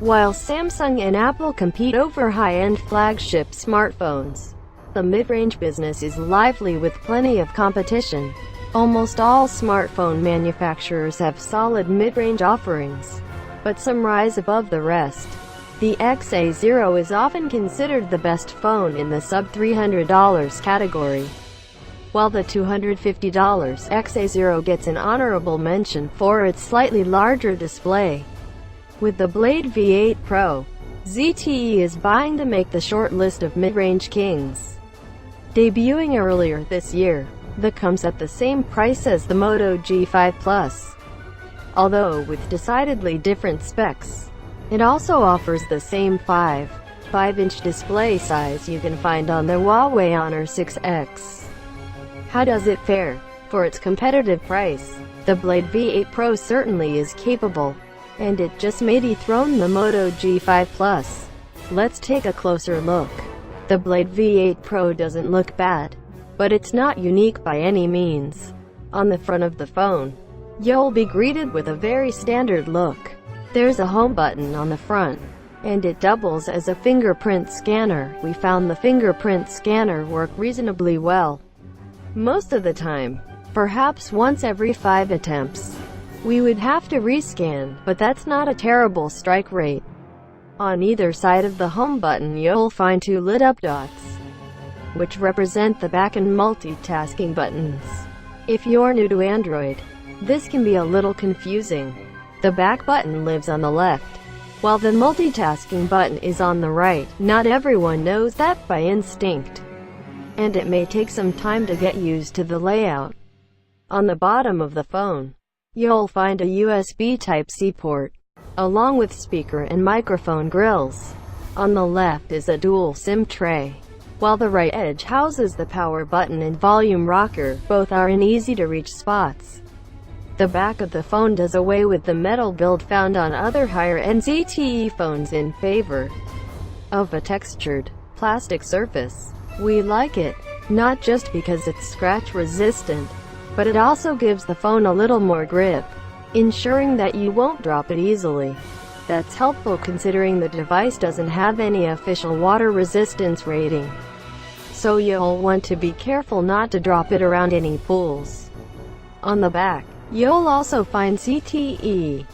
While Samsung and Apple compete over high-end flagship smartphones, the mid-range business is lively with plenty of competition. Almost all smartphone manufacturers have solid mid-range offerings, but some rise above the rest. The XA0 is often considered the best phone in the sub-$300 category, while the $250 XA0 gets an honorable mention for its slightly larger display. With the Blade V8 Pro, ZTE is vying to make the short list of mid-range kings. Debuting earlier this year, the comes at the same price as the Moto G5 Plus, although with decidedly different specs. It also offers the same 5.5-inch display size you can find on the Huawei Honor 6X. How does it fare? For its competitive price, the Blade V8 Pro certainly is capable, and it just may dethrone the Moto G5 Plus. Let's take a closer look. The Blade V8 Pro doesn't look bad, but it's not unique by any means. On the front of the phone, you'll be greeted with a very standard look. There's a home button on the front, and it doubles as a fingerprint scanner. We found the fingerprint scanner work reasonably well most of the time. Perhaps once every 5 attempts, we would have to rescan, but that's not a terrible strike rate. On either side of the home button you'll find 2 lit-up dots, which represent the back and multitasking buttons. If you're new to Android, this can be a little confusing. The back button lives on the left, while the multitasking button is on the right. Not everyone knows that by instinct, and it may take some time to get used to the layout. On the bottom of the phone, you'll find a USB Type-C port, along with speaker and microphone grills. On the left is a dual SIM tray, while the right edge houses the power button and volume rocker. Both are in easy-to-reach spots. The back of the phone does away with the metal build found on other higher-end ZTE phones in favor of a textured plastic surface. We like it, not just because it's scratch-resistant, but it also gives the phone a little more grip, ensuring that you won't drop it easily. That's helpful considering the device doesn't have any official water resistance rating, so you'll want to be careful not to drop it around any pools. On the back, you'll also find ZTE